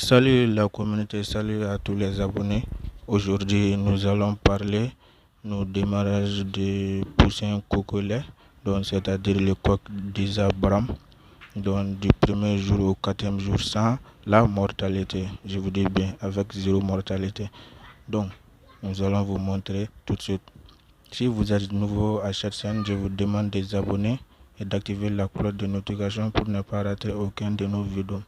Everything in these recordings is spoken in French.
Salut la communauté, salut à tous les abonnés. Aujourd'hui, nous allons parler du démarrage du poussin cocolet, donc c'est-à-dire le coq d'Isabram, donc du premier jour au quatrième jour sans la mortalité. Je vous dis bien, avec zéro mortalité. Donc, nous allons vous montrer tout de suite. Si vous êtes nouveau à cette chaîne, je vous demande de vous abonner et d'activer la cloche de notification pour ne pas rater aucun de nos vidéos.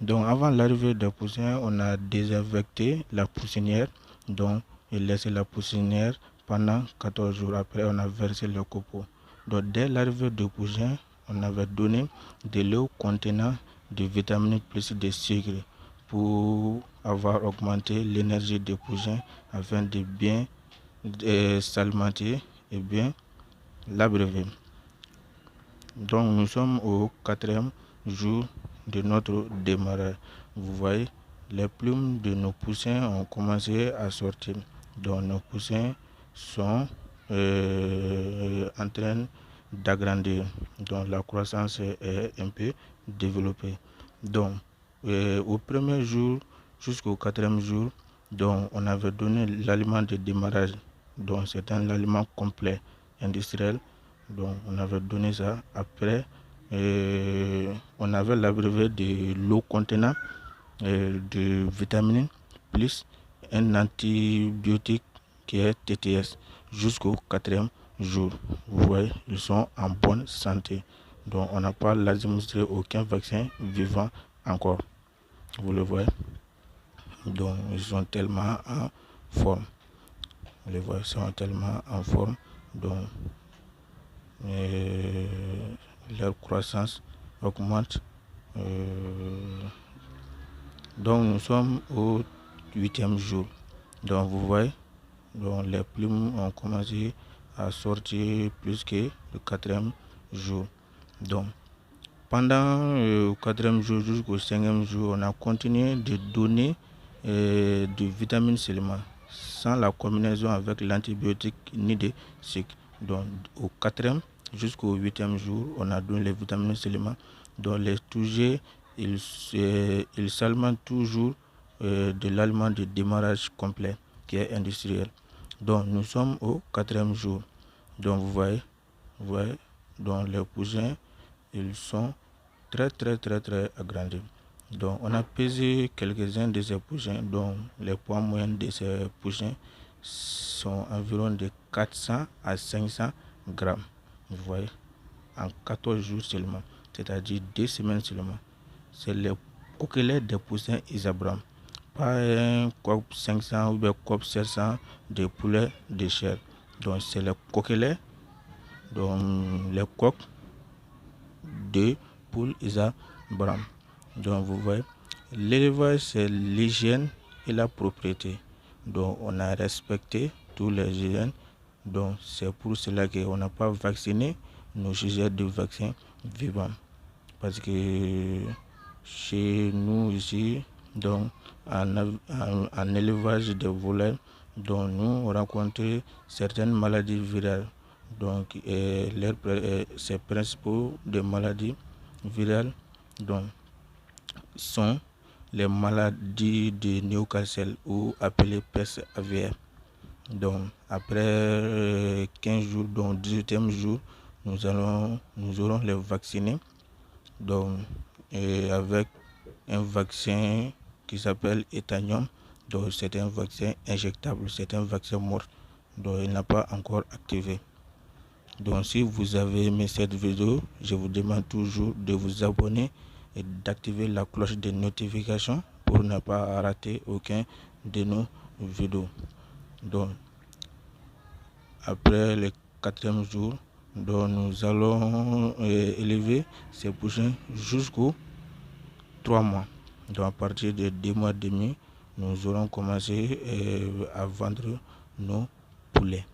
Donc avant l'arrivée des poussins, on a désinfecté la poussinière, donc et laissé la poussinière pendant 14 jours. Après, on a versé le copeau. Donc dès l'arrivée des poussins, on avait donné de l'eau contenant des vitamines plus de sucre pour avoir augmenté l'énergie des poussins afin de bien s'alimenter et bien l'abreuver. Donc nous sommes au quatrième jour de notre démarrage. Vous voyez, les plumes de nos poussins ont commencé à sortir. Donc nos poussins sont en train d'agrandir. Donc la croissance est un peu développée. Donc au premier jour jusqu'au quatrième jour, donc on avait donné l'aliment de démarrage. Donc c'est un aliment complet industriel. Donc on avait donné ça. Après on avait l'abreuvé de l'eau contenant de vitamines plus un antibiotique qui est TTS jusqu'au quatrième jour. Vous voyez, ils sont en bonne santé. Donc on n'a pas administré aucun vaccin vivant encore. Vous le voyez. Donc ils sont tellement en forme. Vous les voyez, ils sont tellement en forme. Donc leur croissance augmente. Donc nous sommes au 8e jour. Donc vous voyez, donc les plumes ont commencé à sortir plus que le 4e jour. Donc pendant le 4e jour jusqu'au 5e jour, on a continué de donner des vitamines seulement, sans la combinaison avec l'antibiotique ni de sucre. Donc au 4e jusqu'au 8e jour, on a donné les vitamines seulement. Donc les sujets, ils s'alimentent toujours de l'aliment de démarrage complet qui est industriel. Donc nous sommes au 4e jour. Donc vous voyez, donc les poussins, ils sont très agrandis. Donc on a pesé quelques-uns de ces poussins. Donc les poids moyens de ces poussins sont environ de 400 à 500 grammes. Vous voyez, en 14 jours seulement, c'est-à-dire 2 semaines seulement. C'est les coquelets des poussins Isabram, pas un coq 500 ou bien coq 700 de poulet de chair. Donc c'est les coquelets, donc les coqs de poules Isabram. Donc vous voyez, l'élevage c'est l'hygiène et la propriété. Donc on a respecté tous les hygiènes. Donc c'est pour cela qu'on n'a pas vacciné nos sujets de vaccins vivants. Parce que chez nous ici, donc en élevage de volailles, donc nous on rencontre certaines maladies virales. Donc ces principaux de maladies virales donc sont les maladies de Newcastle ou appelées peste aviaire. Donc après 15 jours, donc 18e jour, nous aurons les vaccinés. Donc avec un vaccin qui s'appelle Etanium. Donc c'est un vaccin injectable, c'est un vaccin mort. Donc il n'a pas encore activé. Donc si vous avez aimé cette vidéo, je vous demande toujours de vous abonner et d'activer la cloche de notification pour ne pas rater aucun de nos vidéos. Donc après le 4e jour, donc nous allons élever ces poussins jusqu'aux 3 mois. Donc à partir de 2 mois et demi, nous aurons commencé à vendre nos poulets.